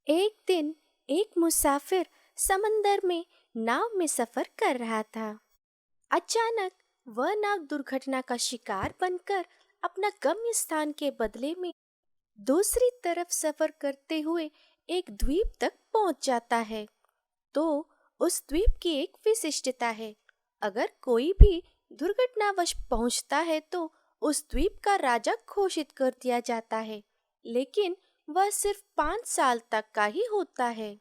एक दिन एक मुसाफिर समंदर में नाव में सफर कर रहा था। अचानक वह नाव दुर्घटना का शिकार बनकर अपना गम्य स्थान के बदले में दूसरी तरफ सफर करते हुए एक द्वीप तक पहुंच जाता है। तो उस द्वीप की एक विशिष्टता है। अगर कोई भी दुर्घटनावश पहुंचता है तो उस द्वीप का राजा घोषित कर दिया जाता है, लेकिन वह सिर्फ 5 साल तक का ही होता है।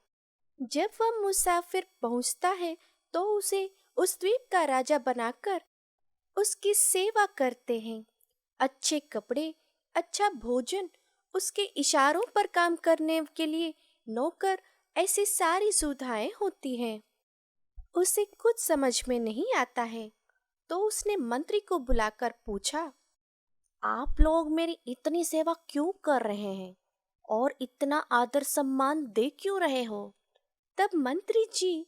जब वह मुसाफिर पहुंचता है तो उसे उस द्वीप का राजा बनाकर उसकी सेवा करते हैं। अच्छे कपड़े, अच्छा भोजन, उसके इशारों पर काम करने के लिए नौकर, ऐसी सारी सुविधाएं होती हैं। उसे कुछ समझ में नहीं आता है, तो उसने मंत्री को बुलाकर पूछा, आप लोग मेरी इतनी सेवा क्यों कर रहे हैं और इतना आदर सम्मान दे क्यों रहे हो? तब मंत्री जी,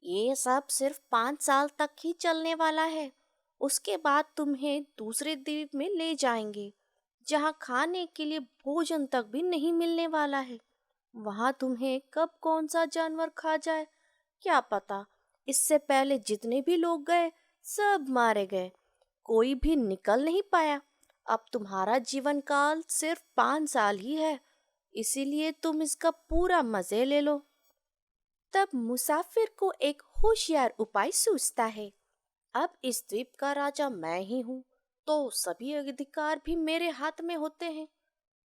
ये सब सिर्फ 5 साल तक ही चलने वाला है। उसके बाद तुम्हें दूसरे द्वीप में ले जाएंगे, जहाँ खाने के लिए भोजन तक भी नहीं मिलने वाला है। वहाँ तुम्हें कब कौन सा जानवर खा जाए क्या पता। इससे पहले जितने भी लोग गए सब मारे गए, कोई भी निकल नहीं पाया। अब तुम्हारा जीवन काल सिर्फ 5 साल ही है, इसीलिए तुम इसका पूरा मजे ले लो। तब मुसाफिर को एक होशियार उपाय सूझता है। अब इस द्वीप का राजा मैं ही हूँ, तो सभी अधिकार भी मेरे हाथ में होते हैं।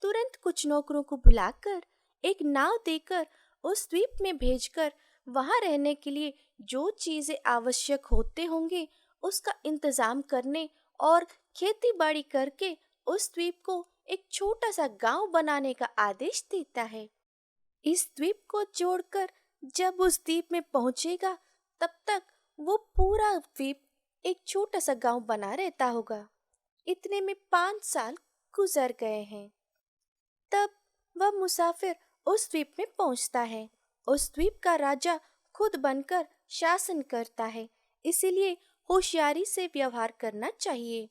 तुरंत कुछ नौकरों को बुलाकर एक नाव देकर उस द्वीप में भेजकर वहां रहने के लिए जो चीजें आवश्यक होते होंगे उसका इंतजाम करने और खेती बाड़ी करके उस द्वीप को एक छोटा सा गांव बनाने का आदेश देता है। इस द्वीप को जोड़कर जब उस द्वीप में पहुंचेगा, तब तक वो पूरा द्वीप एक छोटा सा गांव बना रहता होगा। इतने में 5 साल गुजर गए हैं। तब वह मुसाफिर उस द्वीप में पहुंचता है। उस द्वीप का राजा खुद बनकर शासन करता है, इसीलिए होशियारी से व्यवहार करना चाहिए।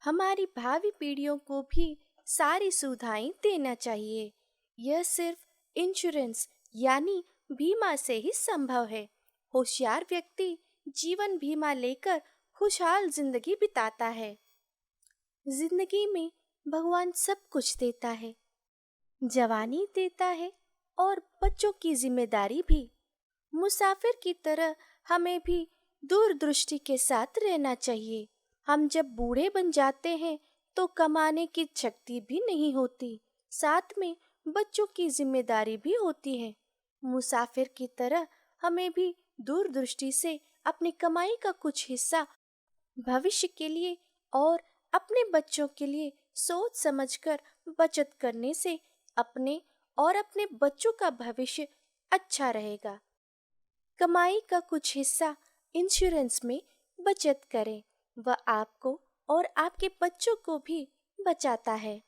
हमारी भावी पीढ़ियों को भी सारी सुविधाएं देना चाहिए। यह सिर्फ इंश्योरेंस यानी बीमा से ही संभव है। होशियार व्यक्ति जीवन बीमा लेकर खुशहाल जिंदगी बिताता है। जिंदगी में भगवान सब कुछ देता है, जवानी देता है और बच्चों की जिम्मेदारी भी। मुसाफिर की तरह हमें भी दूरदृष्टि के साथ रहना चाहिए। हम जब बूढ़े बन जाते हैं तो कमाने की शक्ति भी नहीं होती, साथ में बच्चों की जिम्मेदारी भी होती है। मुसाफिर की तरह हमें भी दूरदृष्टि से अपनी कमाई का कुछ हिस्सा भविष्य के लिए और अपने बच्चों के लिए सोच समझकर बचत करने से अपने और अपने बच्चों का भविष्य अच्छा रहेगा। कमाई का कुछ हिस्सा इंश्योरेंस में बचत करें, वह आपको और आपके बच्चों को भी बचाता है।